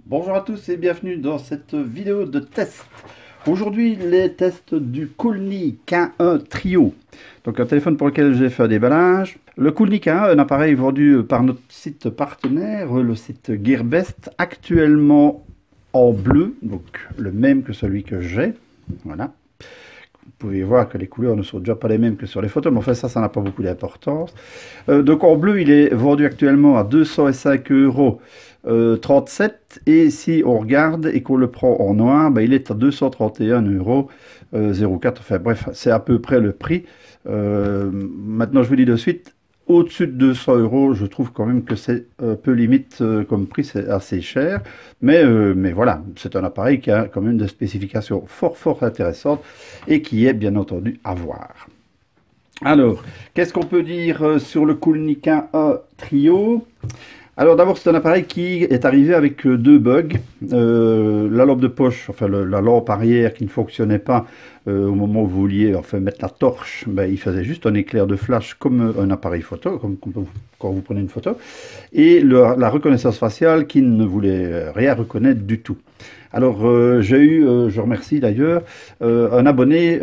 Bonjour à tous et bienvenue dans cette vidéo de test. Aujourd'hui, les tests du Coolney K1 Trio. Donc un téléphone pour lequel j'ai fait un déballage. Le Coolney K1, un appareil vendu par notre site partenaire, le site Gearbest, actuellement en bleu, donc le même que celui que j'ai. Voilà. Vous pouvez voir que les couleurs ne sont déjà pas les mêmes que sur les photos, mais enfin ça n'a pas beaucoup d'importance. Donc en bleu, il est vendu actuellement à 205 € 37, et si on regarde et qu'on le prend en noir, ben, il est à 231 € 04. Enfin bref, c'est à peu près le prix. Maintenant, je vous dis de suite, au-dessus de 200 €, je trouve quand même que c'est un peu limite comme prix, c'est assez cher. Mais voilà, c'est un appareil qui a quand même des spécifications fort intéressantes et qui est bien entendu à voir. Alors, qu'est-ce qu'on peut dire sur le Coolney K1 Trio? Alors d'abord, c'est un appareil qui est arrivé avec deux bugs. La lampe de poche, enfin la lampe arrière qui ne fonctionnait pas au moment où vous vouliez mettre la torche, ben, il faisait juste un éclair de flash comme un appareil photo, comme quand vous prenez une photo. Et la reconnaissance faciale qui ne voulait rien reconnaître du tout. Alors j'ai eu, je remercie d'ailleurs, un abonné.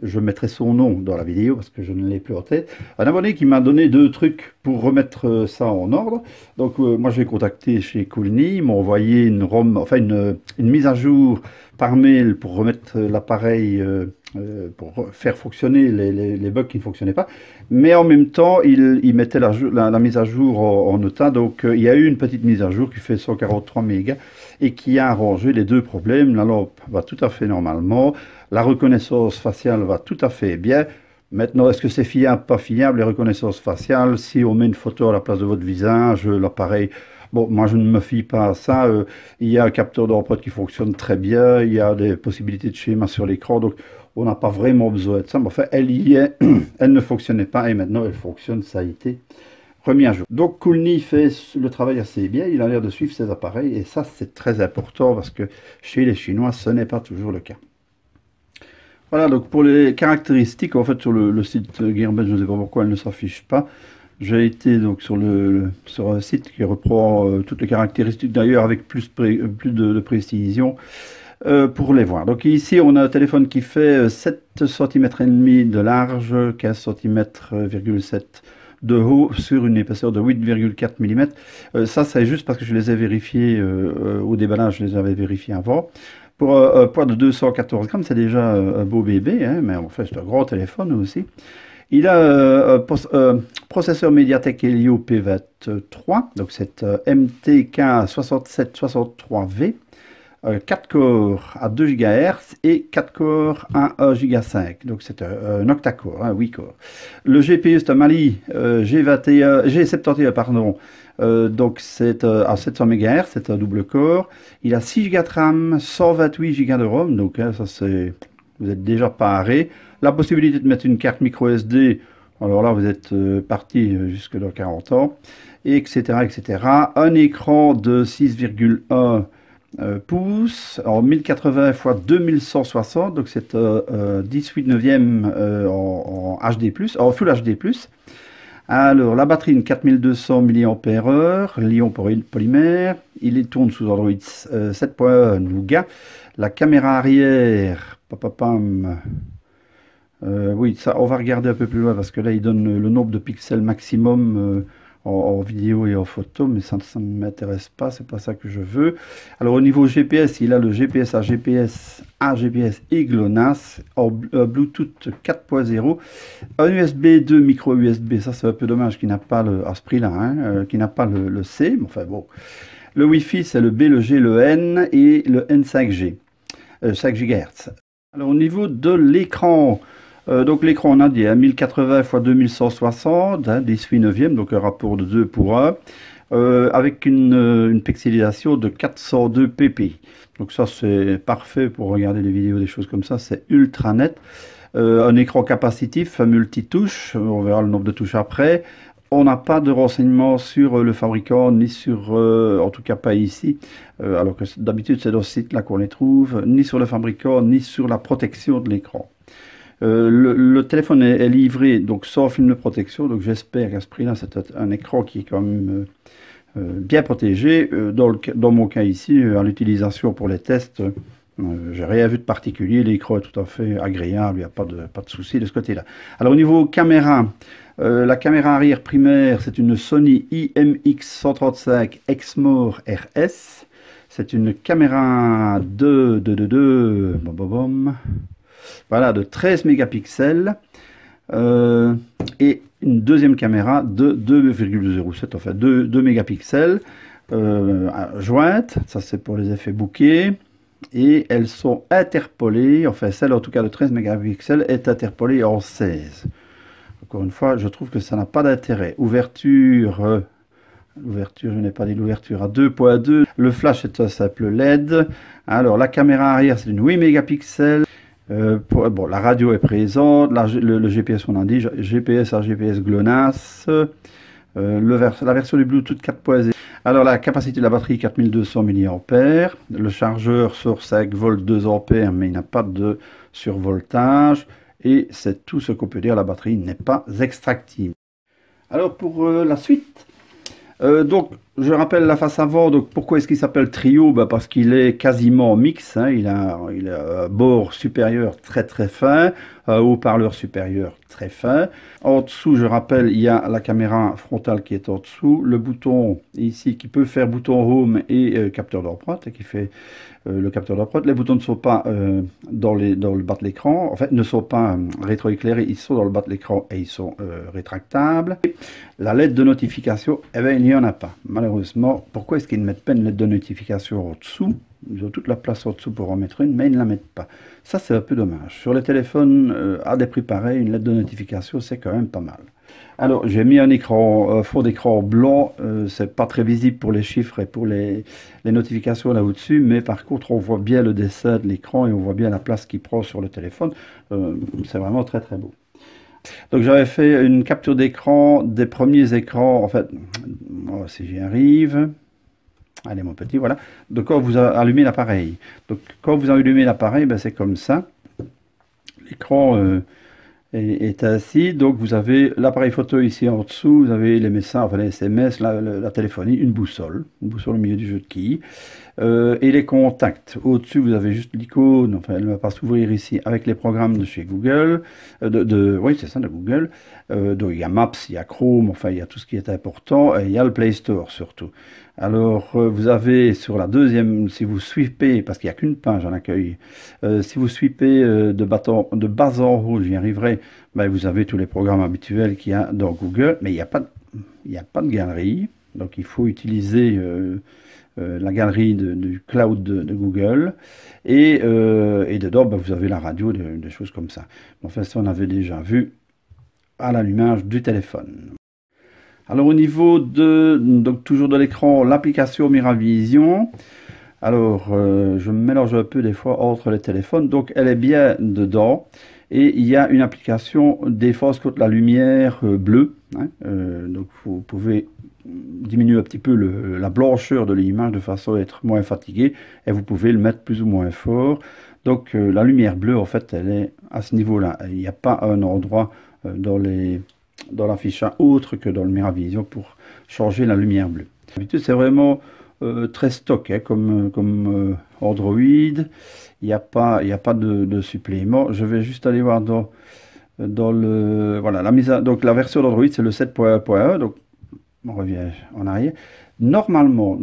Je mettrai son nom dans la vidéo parce que je ne l'ai plus en tête. Un abonné qui m'a donné deux trucs pour remettre ça en ordre. Donc moi je l'ai contacté chez Coolney, ils m'ont envoyé une ROM, enfin une mise à jour par mail pour remettre l'appareil, pour faire fonctionner les bugs qui ne fonctionnaient pas. Mais en même temps, il mettait la mise à jour en OTA. Donc il y a eu une petite mise à jour qui fait 143 mégas et qui a arrangé les deux problèmes. La lampe va tout à fait normalement. La reconnaissance faciale va tout à fait bien. Maintenant, est-ce que c'est fiable, pas fiable, les reconnaissances faciales? Si on met une photo à la place de votre visage, l'appareil... Bon, moi, je ne me fie pas à ça. Il y a un capteur d'empreinte qui fonctionne très bien. Il y a des possibilités de schéma sur l'écran. Donc, on n'a pas vraiment besoin de ça. Mais enfin, elle y est. Elle ne fonctionnait pas et maintenant, elle fonctionne. Ça a été remis à jour. Donc, Coolney fait le travail assez bien. Il a l'air de suivre ses appareils. Et ça, c'est très important parce que chez les Chinois, ce n'est pas toujours le cas. Voilà, donc pour les caractéristiques, en fait sur le site Gearbest, je ne sais pas pourquoi elle ne s'affiche pas. J'ai été donc sur un site qui reprend toutes les caractéristiques, d'ailleurs avec plus de précision pour les voir. Donc ici on a un téléphone qui fait 7 cm et demi de large, 15 cm,7 de haut sur une épaisseur de 8,4 mm. Ça c'est juste parce que je les ai vérifiés au déballage, je les avais vérifiés avant. Pour un poids de 214 grammes, c'est déjà un beau bébé, hein, mais en fait c'est un grand téléphone aussi. Il a un processeur MediaTek Helio P23, donc c'est MTK 6763V, 4 corps à 2 GHz et 4 corps à 1 Go5, donc c'est un octa-core, hein, 8 corps. Le GPU c'est un Mali G71, pardon. Donc c'est à 700 MHz, c'est un double core. Il a 6 Go de RAM, 128 Go de ROM, donc hein, ça c'est, vous êtes déjà paré. La possibilité de mettre une carte micro SD, alors là vous êtes parti jusque dans 40 ans, etc., etc. Un écran de 6,1 pouces en 1080 x 2160, donc c'est 18 neuvième en HD+, en Full HD+. Alors, la batterie, une 4200 mAh, L'ion polymère. Il tourne sous Android 7.1 Nougat. La caméra arrière, oui, ça, on va regarder un peu plus loin parce que là, il donne le nombre de pixels maximum en vidéo et en photo, mais ça ne m'intéresse pas, c'est pas ça que je veux. Alors, au niveau GPS, il a le GPS à GPS et GLONASS, en Bluetooth 4.0, un USB 2 micro USB, ça c'est un peu dommage qu'il n'a pas à ce prix-là, hein, qu'il n'a pas le C, mais enfin bon. Le Wi-Fi, c'est le B, le G, le N et le N5G, 5 GHz. Alors, au niveau de l'écran, donc l'écran, on a dit 1080 x 2160, hein, 18 neuvième, donc un rapport de 2 pour 1, avec une pixelisation de 402 ppi. Donc ça c'est parfait pour regarder des vidéos, des choses comme ça, c'est ultra net. Un écran capacitif, multitouche, on verra le nombre de touches après. On n'a pas de renseignements sur le fabricant, ni sur, en tout cas pas ici, alors que d'habitude c'est dans ce site là qu'on les trouve, ni sur le fabricant, ni sur la protection de l'écran. Le téléphone est livré donc sans film de protection, donc j'espère qu'à ce prix-là, c'est un écran qui est quand même bien protégé. Dans mon cas ici, à l'utilisation pour les tests, j'ai rien vu de particulier. L'écran est tout à fait agréable, il n'y a pas de souci de ce côté-là. Alors au niveau caméra, la caméra arrière primaire, c'est une Sony IMX135 Exmor RS. C'est une caméra voilà, de 13 mégapixels. Et une deuxième caméra de 2,07, enfin 2 mégapixels jointes. Ça c'est pour les effets bokeh. Et elles sont interpolées, enfin celle en tout cas de 13 mégapixels est interpolée en 16. Encore une fois, je trouve que ça n'a pas d'intérêt. Ouverture, l'ouverture, je n'ai pas dit l'ouverture à 2.2. Le flash est un simple LED. Alors la caméra arrière, c'est une 8 mégapixels. Bon, la radio est présente, le GPS on a dit, GPS à GPS GLONASS. La version du Bluetooth 4.0. Alors la capacité de la batterie 4200 mAh, le chargeur sort 5 volts 2 ampères mais il n'a pas de survoltage et c'est tout ce qu'on peut dire, la batterie n'est pas extractive. Alors pour la suite, donc je rappelle la face avant. Donc pourquoi est-ce qu'il s'appelle Trio? Parce qu'il est quasiment mix, hein. Il a un bord supérieur très fin, un haut-parleur supérieur très fin. En dessous, je rappelle, il y a la caméra frontale qui est en dessous, le bouton ici qui peut faire bouton home et capteur d'empreinte, qui fait le capteur d'empreinte. Les boutons ne sont pas dans le bas de l'écran, en fait ne sont pas rétroéclairés, ils sont dans le bas de l'écran et ils sont rétractables. La LED de notification, eh bien, il n'y en a pas. Malheureusement, pourquoi est-ce qu'ils ne mettent pas une LED de notification en dessous? Ils ont toute la place en dessous pour en mettre une, mais ils ne la mettent pas. Ça, c'est un peu dommage. Sur les téléphones à des prix pareils, une LED de notification, c'est quand même pas mal. Alors, j'ai mis un fond d'écran blanc. C'est pas très visible pour les chiffres et pour les notifications là au-dessus, mais par contre, on voit bien le dessin de l'écran et on voit bien la place qu'il prend sur le téléphone. C'est vraiment très beau. Donc j'avais fait une capture d'écran des premiers écrans, en fait, si j'y arrive, allez mon petit, voilà. Donc quand vous allumez l'appareil, donc quand vous allumez l'appareil, c'est comme ça, l'écran est ainsi, donc vous avez l'appareil photo ici en dessous, vous avez les messages, enfin les SMS, la téléphonie, une boussole au milieu du jeu de quilles, et les contacts. Au-dessus, vous avez juste l'icône, enfin elle ne va pas s'ouvrir ici, avec les programmes de chez Google, oui c'est ça, de Google. Donc il y a Maps, il y a Chrome, enfin il y a tout ce qui est important, et il y a le Play Store surtout. Alors vous avez sur la deuxième, si vous sweepez, parce qu'il n'y a qu'une page en accueil, si vous sweepez de bas en haut, j'y arriverai, vous avez tous les programmes habituels qu'il y a dans Google, mais il n'y a pas de galerie, donc il faut utiliser la galerie du cloud de Google, et dedans vous avez la radio, des choses comme ça. Enfin ça on avait déjà vu à l'allumage du téléphone. Alors au niveau donc toujours de l'écran, l'application Miravision, alors je me mélange un peu des fois entre les téléphones, donc elle est bien dedans, et il y a une application défense contre la lumière bleue, hein, donc vous pouvez diminuer un petit peu la blancheur de l'image de façon à être moins fatigué, et vous pouvez le mettre plus ou moins fort. Donc la lumière bleue, en fait, elle est à ce niveau-là. Il n'y a pas un endroit dans l'affichage autre que dans le Miravision pour changer la lumière bleue. D'habitude, c'est vraiment très stock, hein, comme Android. Il n'y a pas de supplément. Je vais juste aller voir dans voilà, donc la version d'Android, c'est le 7.1.1, donc on revient en arrière. Normalement,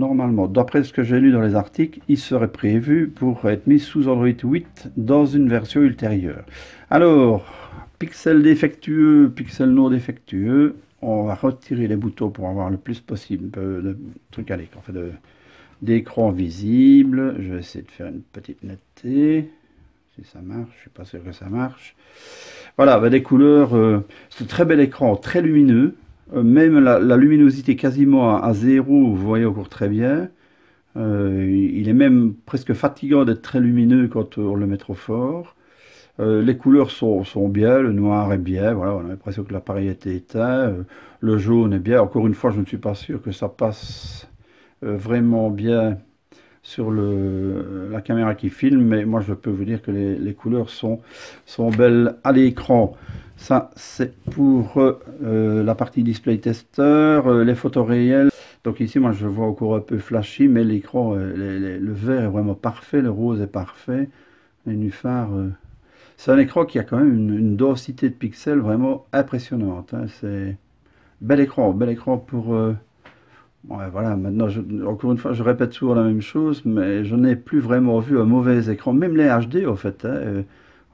d'après ce que j'ai lu dans les articles, il serait prévu pour être mis sous Android 8 dans une version ultérieure. Alors, pixels défectueux, pixels non défectueux, on va retirer les boutons pour avoir le plus possible de trucs à l'écran, enfin d'écran visible. Je vais essayer de faire une petite netteté, si ça marche, je suis pas sûr que ça marche. Voilà, des couleurs, c'est un très bel écran, très lumineux. Même la luminosité quasiment à 0, vous voyez encore très bien. Il est même presque fatigant d'être très lumineux quand on le met trop fort. Les couleurs sont bien, le noir est bien, voilà, on a l'impression que l'appareil était éteint. Le jaune est bien, encore une fois je ne suis pas sûr que ça passe vraiment bien sur la caméra qui filme, mais moi je peux vous dire que les couleurs sont belles à l'écran. Ça c'est pour la partie display tester, les photos réelles. Donc ici, moi, je vois encore un peu flashy, mais l'écran, le vert est vraiment parfait, le rose est parfait, les nénuphars... c'est un écran qui a quand même une densité de pixels vraiment impressionnante, hein. C'est bel écran pour... ouais, voilà, maintenant, encore une fois, je répète souvent la même chose, mais je n'ai plus vraiment vu un mauvais écran. Même les HD, au fait, hein,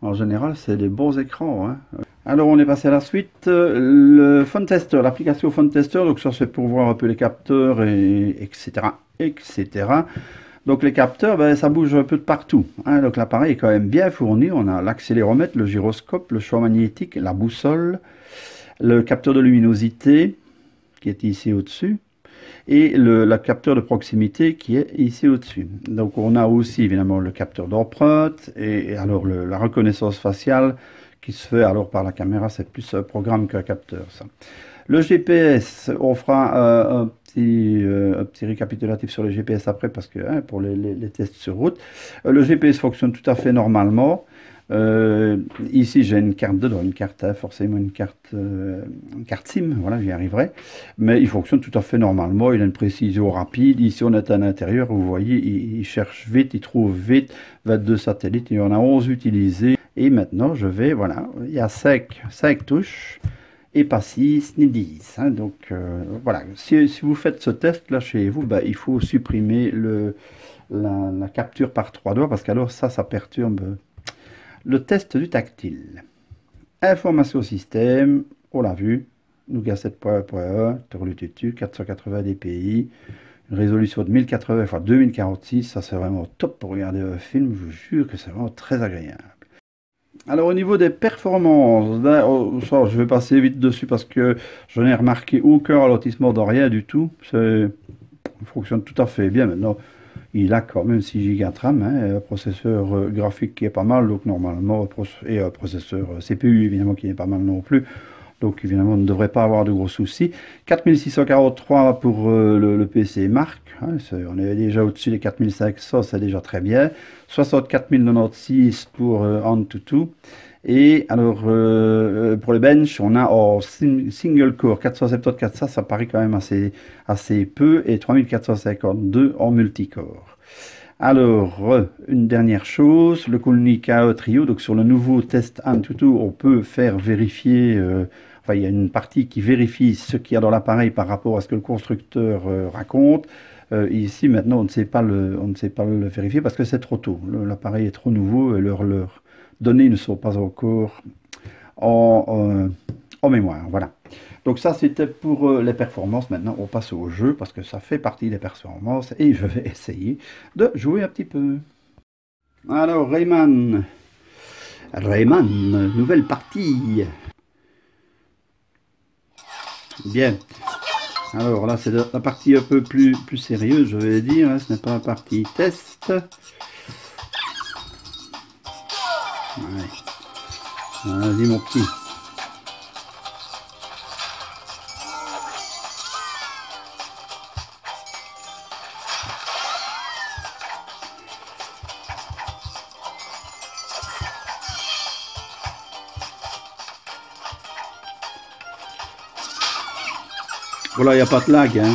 en général, c'est des bons écrans, hein. Alors, on est passé à la suite. Le Phone Tester, l'application Phone Tester, donc ça, c'est pour voir un peu les capteurs, etc., etc. Donc, les capteurs, ben, ça bouge un peu de partout, hein. Donc, l'appareil est quand même bien fourni. On a l'accéléromètre, le gyroscope, le champ magnétique, la boussole, le capteur de luminosité, qui est ici au-dessus, et le capteur de proximité qui est ici au-dessus. Donc on a aussi évidemment le capteur d'empreinte et alors la reconnaissance faciale qui se fait alors par la caméra, c'est plus un programme qu'un capteur ça. Le GPS, on fera un petit récapitulatif sur le GPS après parce que hein, pour les tests sur route. Le GPS fonctionne tout à fait normalement. Ici j'ai une carte dedans, une carte, hein, forcément une carte SIM, voilà, j'y arriverai. Mais il fonctionne tout à fait normalement, il a une précision rapide. Ici on est à l'intérieur, vous voyez, il cherche vite, il trouve vite, 22 satellites, il y en a 11 utilisés. Et maintenant je vais, voilà, il y a 5 touches et pas 6 ni 10. Hein, donc voilà, si vous faites ce test là chez vous, bah, il faut supprimer la capture par 3 doigts parce qu'alors ça perturbe. Le test du tactile. Information système, on l'a vu. Nougat 7.1, Turlututu, 480 dpi, une résolution de 1080 x 2046. Ça, c'est vraiment top pour regarder un film. Je vous jure que c'est vraiment très agréable. Alors, au niveau des performances, je vais passer vite dessus parce que je n'ai remarqué aucun ralentissement dans rien du tout. Ça fonctionne tout à fait bien maintenant. Il a quand même 6 Go de RAM, hein, un processeur graphique qui est pas mal, donc normalement, et un processeur CPU évidemment qui n'est pas mal non plus. Donc évidemment, on ne devrait pas avoir de gros soucis. 4643 pour le PC Mark, hein, on est déjà au-dessus des 4500, c'est déjà très bien. 64096 pour Antutu. Et alors, pour le bench, on a en single core 474, ça paraît quand même assez peu, et 3452 en multicore. Alors, une dernière chose, le Coolney KE Trio, donc sur le nouveau test Antutu, on peut faire vérifier, enfin il y a une partie qui vérifie ce qu'il y a dans l'appareil par rapport à ce que le constructeur raconte. Ici maintenant on ne sait pas le vérifier parce que c'est trop tôt, l'appareil est trop nouveau et leurs données ne sont pas encore en mémoire. Voilà. Donc ça c'était pour les performances. Maintenant on passe au jeu parce que ça fait partie des performances et je vais essayer de jouer un petit peu. Alors Rayman, nouvelle partie. Bien. Alors là c'est la partie un peu plus sérieuse, je vais dire, hein. Ce n'est pas la partie test. Ouais. Vas-y mon petit. Voilà, il n'y a pas de lag, hein.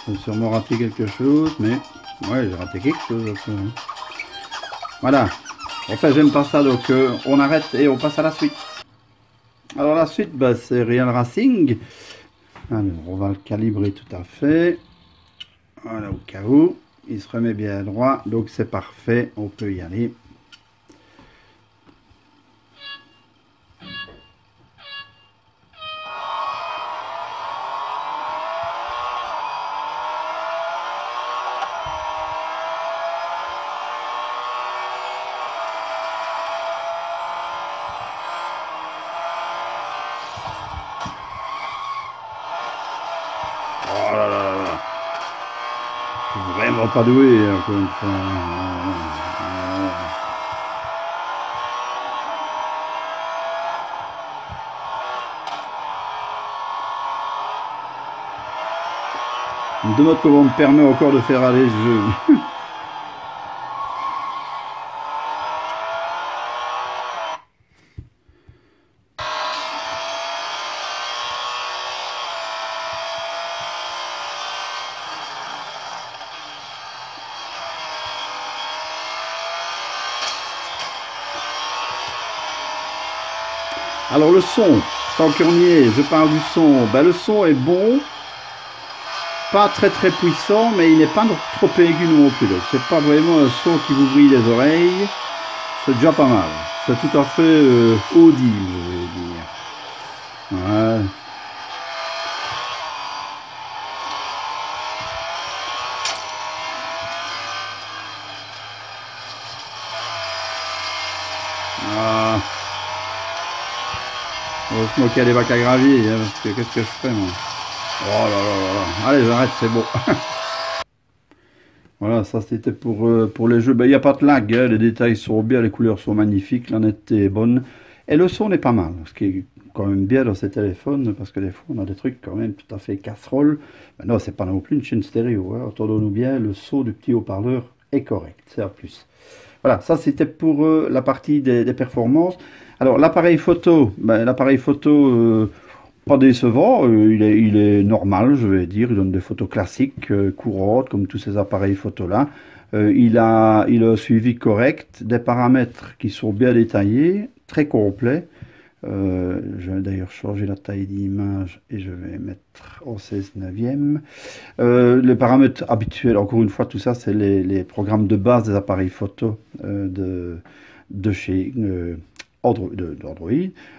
J'ai sûrement raté quelque chose, mais ouais, j'ai raté quelque chose. Donc, voilà. Enfin, j'aime pas ça, donc on arrête et on passe à la suite. Alors la suite, bah, c'est Real Racing. Alors, on va le calibrer tout à fait. Voilà, au cas où. Il se remet bien droit, donc c'est parfait, on peut y aller. Oh là là là là. Je suis vraiment pas doué, encore une fois. Je me demande comment on me permet encore de faire aller ce jeu. Alors le son, tant qu'on y est, je parle du son. Ben, le son est bon, pas très puissant, mais il n'est pas trop aigu non plus. Donc c'est pas vraiment un son qui vous brille les oreilles. C'est déjà pas mal. C'est tout à fait audible, je vais dire. Ouais. Ah. On va se moquer à des bacs à gravier, hein, parce que qu'est-ce que je fais moi? Oh là là là là. Allez, j'arrête, c'est bon. Voilà, ça c'était pour les jeux. Ben, il n'y a pas de lag, hein, les détails sont bien, les couleurs sont magnifiques, la netteté est bonne. Et le son n'est pas mal, ce qui est quand même bien dans ces téléphones, parce que des fois on a des trucs quand même tout à fait casserole. Mais non, c'est pas non plus une chaîne stéréo, hein. Entendons-nous bien, le son du petit haut-parleur est correct, c'est un plus. Voilà, ça c'était pour la partie des performances. Alors l'appareil photo, ben, l'appareil photo pas décevant, il est normal, je vais dire, il donne des photos classiques, courantes, comme tous ces appareils photo là. Il a un suivi correct, des paramètres qui sont bien détaillés, très complets. Je vais d'ailleurs changer la taille d'image et je vais mettre en 16/9. Les paramètres habituels, encore une fois, tout ça, c'est les programmes de base des appareils photo de chez d'Android,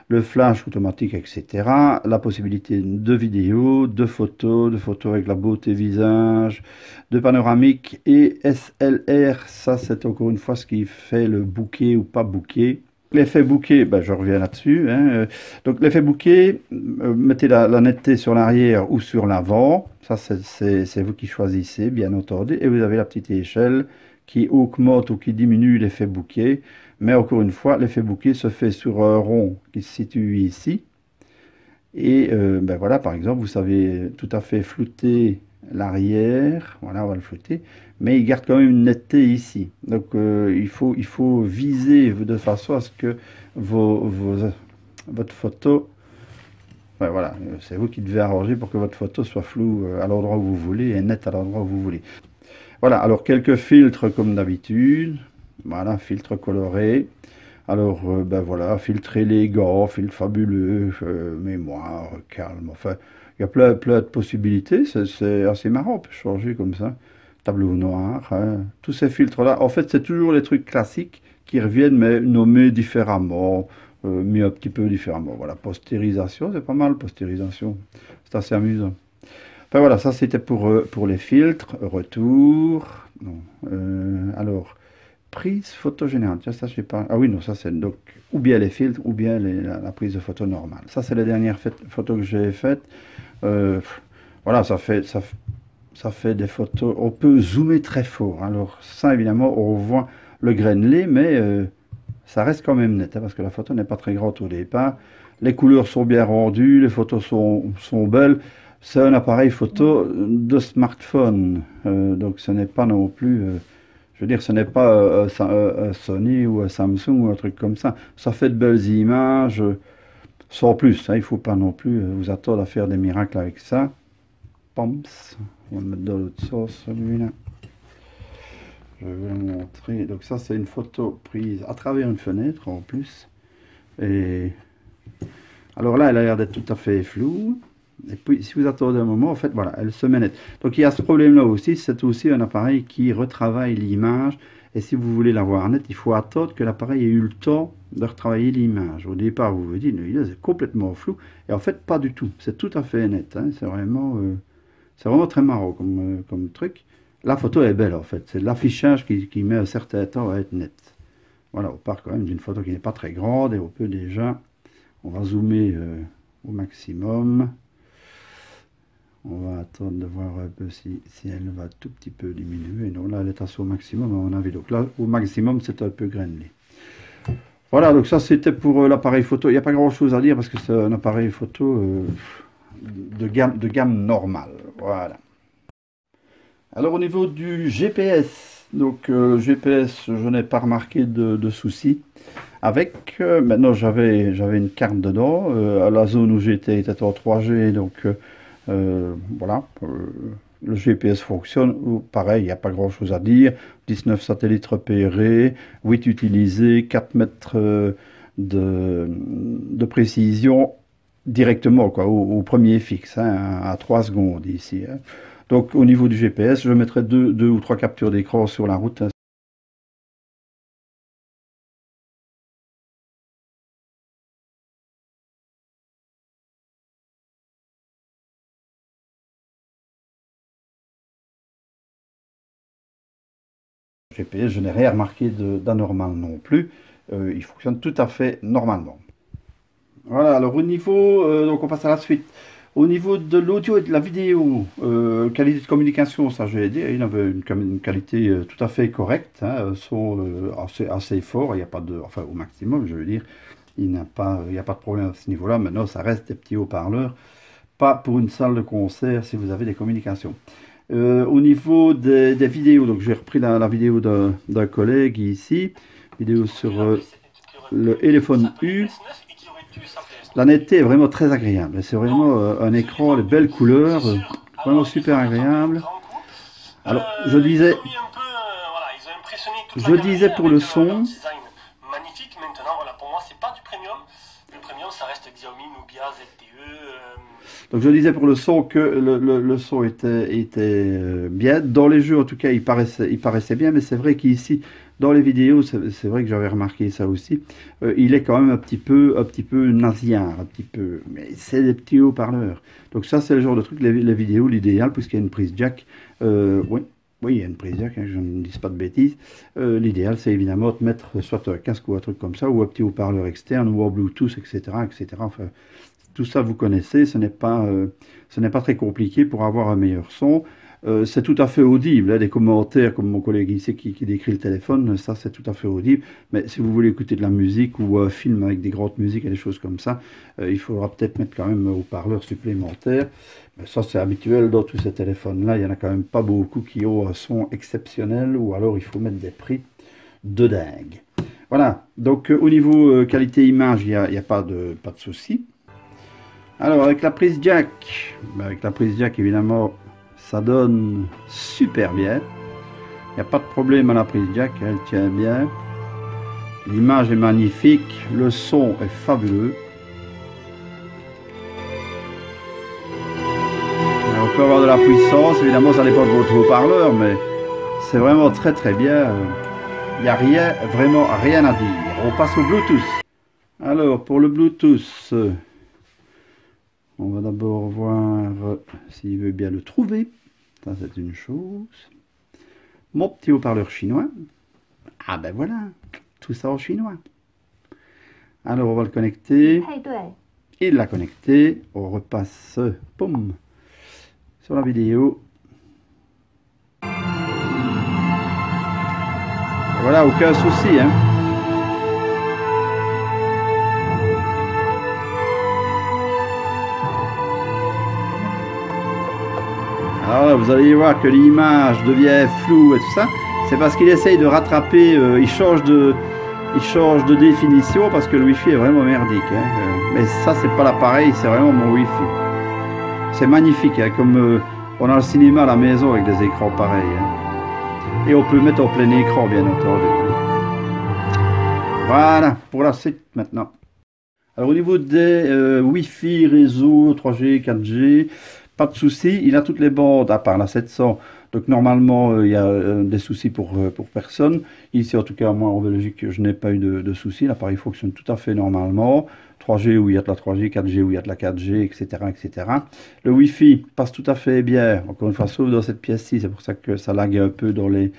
le flash automatique, etc. La possibilité de vidéo, de photos avec la beauté visage, de panoramique et SLR. Ça, c'est encore une fois ce qui fait le bokeh ou pas bokeh. L'effet bokeh, ben, je reviens là-dessus, hein. Donc l'effet bokeh, mettez la netteté sur l'arrière ou sur l'avant. Ça, c'est vous qui choisissez, bien entendu. Et vous avez la petite échelle qui augmente ou qui diminue l'effet bokeh. Mais encore une fois, l'effet bokeh se fait sur un rond qui se situe ici. Et ben voilà, par exemple, vous savez tout à fait flouter l'arrière. Voilà, on va le flouter. Mais il garde quand même une netteté ici. Donc il faut viser de façon à ce que votre photo... Ben voilà, c'est vous qui devez arranger pour que votre photo soit floue à l'endroit où vous voulez et nette à l'endroit où vous voulez. Voilà, alors quelques filtres comme d'habitude. Voilà, filtre coloré. Alors, ben voilà, filtre élégant, filtre fabuleux, mémoire, calme. Enfin, il y a plein de possibilités. C'est assez marrant, on peut changer comme ça. Tableau noir, hein. Tous ces filtres-là, en fait, c'est toujours les trucs classiques qui reviennent, mais nommés différemment, mis un petit peu différemment. Voilà, postérisation, c'est pas mal, postérisation. C'est assez amusant. Enfin voilà, ça c'était pour les filtres. Retour. Non. Alors, prise photo générale. Tiens, ça je sais pas. Ah oui, non, ça c'est donc ou bien les filtres ou bien la prise de photo normale. Ça c'est les dernières photos que j'ai faites. Voilà, ça fait des photos. On peut zoomer très fort. Alors ça évidemment, on voit le grain-lait, mais ça reste quand même net, hein, parce que la photo n'est pas très grande au départ. Les couleurs sont bien rendues, les photos sont belles. C'est un appareil photo de smartphone, donc ce n'est pas non plus, je veux dire, ce n'est pas un Sony ou un Samsung ou un truc comme ça. Ça fait de belles images, sans plus, hein, il ne faut pas non plus vous attendre à faire des miracles avec ça. Pams, on va le mettre dans l'autre sens, celui-là. Je vais vous montrer. Donc ça, c'est une photo prise à travers une fenêtre en plus. Et alors là, elle a l'air d'être tout à fait floue. Et puis, si vous attendez un moment, en fait, voilà, elle se met nette. Donc, il y a ce problème-là aussi. C'est aussi un appareil qui retravaille l'image. Et si vous voulez la voir nette, il faut attendre que l'appareil ait eu le temps de retravailler l'image. Au départ, vous vous dites, c'est complètement flou. Et en fait, pas du tout. C'est tout à fait net, hein. C'est vraiment très marrant comme truc. La photo est belle, en fait. C'est l'affichage qui met un certain temps à être net. Voilà, on part quand même d'une photo qui n'est pas très grande. Et on peut déjà... On va zoomer au maximum. On va attendre de voir un peu si elle va tout petit peu diminuer. Non, là, elle est à son maximum, à mon avis. Donc là, au maximum, c'est un peu grainelé. Voilà, donc ça, c'était pour l'appareil photo. Il n'y a pas grand-chose à dire parce que c'est un appareil photo de gamme normale. Voilà. Alors, au niveau du GPS, donc GPS, je n'ai pas remarqué de soucis. Avec, maintenant, j'avais une carte dedans. À la zone où j'étais était en 3G, donc... voilà, le GPS fonctionne, pareil, il n'y a pas grand chose à dire. 19 satellites repérés, 8 utilisés, 4 mètres de précision directement, quoi, au premier fixe, hein, à 3 secondes ici. Hein. Donc au niveau du GPS, je mettrai deux ou trois captures d'écran sur la route. Hein. GPS, je n'ai rien remarqué d'anormal non plus. Il fonctionne tout à fait normalement. Voilà, alors au niveau, donc on passe à la suite. Au niveau de l'audio et de la vidéo, qualité de communication, ça je l'ai dit, il avait une qualité tout à fait correcte, hein, son assez fort, il n'y a pas de, enfin au maximum je veux dire, il n'y a pas de problème à ce niveau-là. Maintenant ça reste des petits haut-parleurs, pas pour une salle de concert si vous avez des communications. Au niveau des vidéos, donc j'ai repris la vidéo d'un collègue ici, vidéo sur le Elephone U. La netteté est vraiment très agréable, c'est vraiment un écran, de belles couleurs, vraiment super agréable. Alors je disais pour le son, donc je disais pour le son que le son était bien. Dans les jeux en tout cas il paraissait bien, mais c'est vrai qu'ici dans les vidéos, c'est vrai que j'avais remarqué ça aussi, il est quand même un petit peu nasillard, un petit peu, mais c'est des petits haut-parleurs. Donc ça c'est le genre de truc, les vidéos, l'idéal, puisqu'il y a une prise jack, oui, il y a une prise jack, hein, je ne dis pas de bêtises, l'idéal c'est évidemment de mettre soit un casque ou un truc comme ça, ou un petit haut-parleur externe, ou en Bluetooth, etc. Enfin, tout ça vous connaissez, ce n'est pas très compliqué pour avoir un meilleur son. C'est tout à fait audible, hein, des commentaires comme mon collègue ici qui décrit le téléphone, ça c'est tout à fait audible, mais si vous voulez écouter de la musique ou un film avec des grandes musiques et des choses comme ça, il faudra peut-être mettre quand même un haut-parleur supplémentaire. Mais ça c'est habituel dans tous ces téléphones-là, il n'y en a quand même pas beaucoup qui ont un son exceptionnel, ou alors il faut mettre des prix de dingue. Voilà, donc au niveau qualité image, il n'y a pas de souci. Alors avec la prise jack, évidemment, ça donne super bien. Il n'y a pas de problème à la prise jack, elle tient bien. L'image est magnifique, le son est fabuleux. Alors, on peut avoir de la puissance, évidemment ça dépend de votre haut-parleur, mais c'est vraiment très très bien. Il n'y a vraiment rien à dire. On passe au Bluetooth. Alors pour le Bluetooth, on va d'abord voir s'il veut bien le trouver. Ça, c'est une chose. Mon petit haut-parleur chinois. Ah ben voilà, tout ça en chinois. Alors, on va le connecter. Il l'a connecté. On repasse, poum, sur la vidéo. Et voilà, aucun souci, hein. Alors là, vous allez voir que l'image devient floue et tout ça. C'est parce qu'il essaye de rattraper, il change de définition parce que le Wi-Fi est vraiment merdique. Hein. Mais ça, c'est pas l'appareil, c'est vraiment mon Wi-Fi. C'est magnifique, hein, comme on a le cinéma à la maison avec des écrans pareils. Hein. Et on peut mettre en plein écran, bien entendu. Voilà, pour la suite maintenant. Alors au niveau des Wi-Fi, réseau 3G, 4G, pas de souci, il a toutes les bandes à part la 700, donc normalement il y a des soucis pour personne. Ici en tout cas moi en Belgique je n'ai pas eu de soucis, l'appareil fonctionne tout à fait normalement. 3G où il y a de la 3G, 4G où il y a de la 4G, etc. etc. Le Wi-Fi passe tout à fait bien, encore une fois sauf dans cette pièce-ci, c'est pour ça que ça lag un peu dans les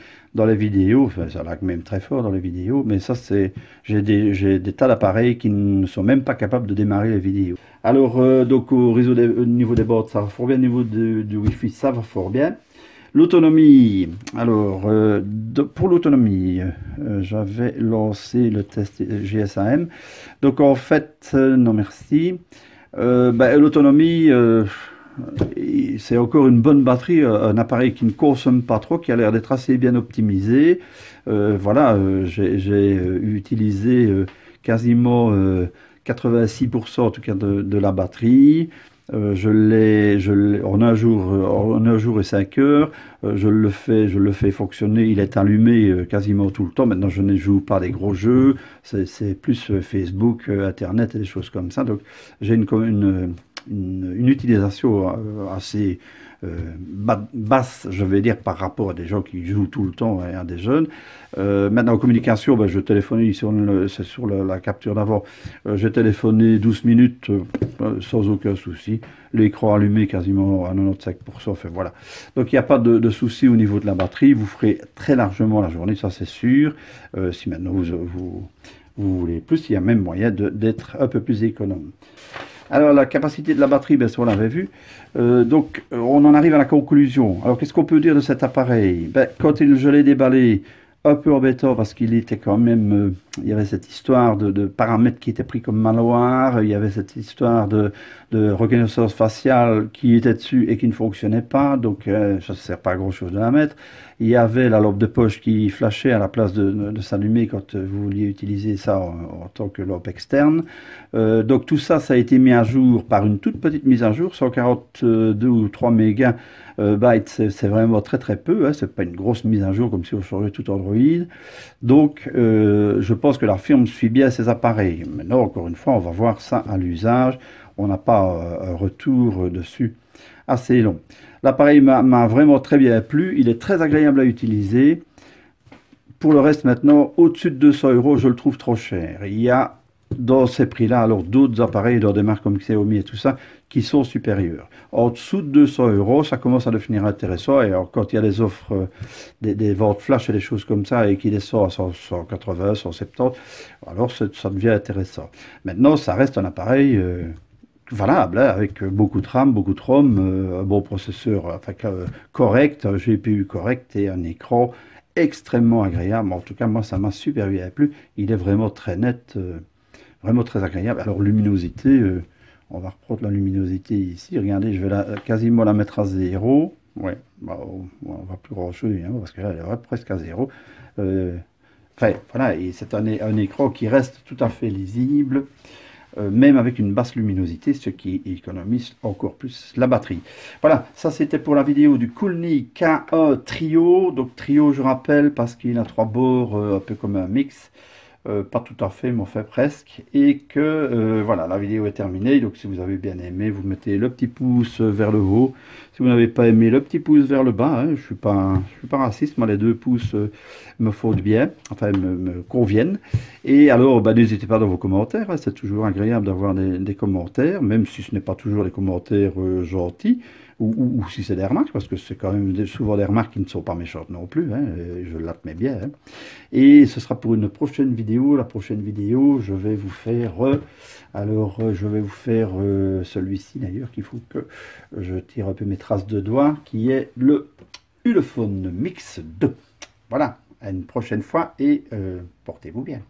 vidéos, enfin ça lag même très fort dans les vidéos, mais ça c'est, j'ai des tas d'appareils qui ne sont même pas capables de démarrer les vidéos. Alors donc au niveau des bords ça va fort bien, au niveau du Wi-Fi ça va fort bien. L'autonomie, alors pour l'autonomie, j'avais lancé le test GSM, donc en fait, non merci, l'autonomie, c'est encore une bonne batterie, un appareil qui ne consomme pas trop, qui a l'air d'être assez bien optimisé. Voilà, j'ai utilisé quasiment 86% en tout cas de la batterie. En un jour et 5 heures, je le fais fonctionner. Il est allumé quasiment tout le temps. Maintenant, je ne joue pas des gros jeux. C'est plus Facebook, Internet et des choses comme ça. Donc, j'ai une utilisation assez basse, je vais dire, par rapport à des gens qui jouent tout le temps et à des jeunes. Maintenant, en communication, ben, je téléphonais c'est sur la capture d'avant. J'ai téléphoné 12 minutes sans aucun souci. L'écran allumé quasiment à 95%. Enfin, voilà. Donc, il n'y a pas de souci au niveau de la batterie. Vous ferez très largement la journée, ça c'est sûr. Si maintenant vous voulez plus, il y a même moyen d'être un peu plus économe. Alors, la capacité de la batterie, ben, ça, on l'avait vu. Donc, on en arrive à la conclusion. Alors, qu'est-ce qu'on peut dire de cet appareil? Ben, quand je l'ai déballé, un peu embêtant parce qu'il était quand même... il y avait cette histoire de paramètres qui étaient pris comme malware. Il y avait cette histoire de reconnaissance faciale qui était dessus et qui ne fonctionnait pas. Donc, ça ne sert pas à grand-chose de la mettre. Il y avait la lampe de poche qui flashait à la place de s'allumer quand vous vouliez utiliser ça en tant que lampe externe. Donc tout ça, ça a été mis à jour par une toute petite mise à jour, 142 ou 3 mégas bytes, c'est vraiment très très peu, hein, c'est pas une grosse mise à jour comme si on changeait tout Android. Donc je pense que la firme suit bien ses appareils. Maintenant, encore une fois, on va voir ça à l'usage. On n'a pas un retour dessus assez long. L'appareil m'a vraiment très bien plu, il est très agréable à utiliser. Pour le reste, maintenant, au-dessus de 200 €, je le trouve trop cher. Il y a dans ces prix-là, alors d'autres appareils dans des marques comme Xiaomi et tout ça, qui sont supérieurs. En dessous de 200 €, ça commence à devenir intéressant. Et alors, quand il y a des offres, des ventes flash et des choses comme ça, et qui descendent à 180, 170, alors ça devient intéressant. Maintenant, ça reste un appareil valable, hein, avec beaucoup de RAM, beaucoup de ROM, un bon processeur enfin, correct, un GPU correct et un écran extrêmement agréable. En tout cas, moi, ça m'a super bien plu. Il est vraiment très net, vraiment très agréable. Alors, luminosité, on va reprendre la luminosité ici. Regardez, je vais quasiment la mettre à 0. Ouais, bah, on va plus grand-chose, hein, parce que là, elle est presque à 0. Enfin, voilà, et c'est un écran qui reste tout à fait lisible. Même avec une basse luminosité, ce qui économise encore plus la batterie. Voilà, ça c'était pour la vidéo du Koolnee K1 Trio. Donc Trio, je rappelle, parce qu'il a 3 bords, un peu comme un mix. Pas tout à fait, mais on fait presque. Et que voilà, la vidéo est terminée. Donc si vous avez bien aimé, vous mettez le petit pouce vers le haut. Si vous n'avez pas aimé, le petit pouce vers le bas. Hein. Je suis pas raciste, moi les 2 pouces me font du bien, enfin me conviennent. Et alors, bah, n'hésitez pas dans vos commentaires. Hein. C'est toujours agréable d'avoir des commentaires, même si ce n'est pas toujours des commentaires gentils. Ou si c'est des remarques, parce que c'est quand même souvent des remarques qui ne sont pas méchantes non plus, hein, je l'admets bien. Hein. Et ce sera pour une prochaine vidéo. La prochaine vidéo, je vais vous faire, celui-ci d'ailleurs, qu'il faut que je tire un peu mes traces de doigts, qui est le Ulefone Mix 2. Voilà, à une prochaine fois et portez-vous bien.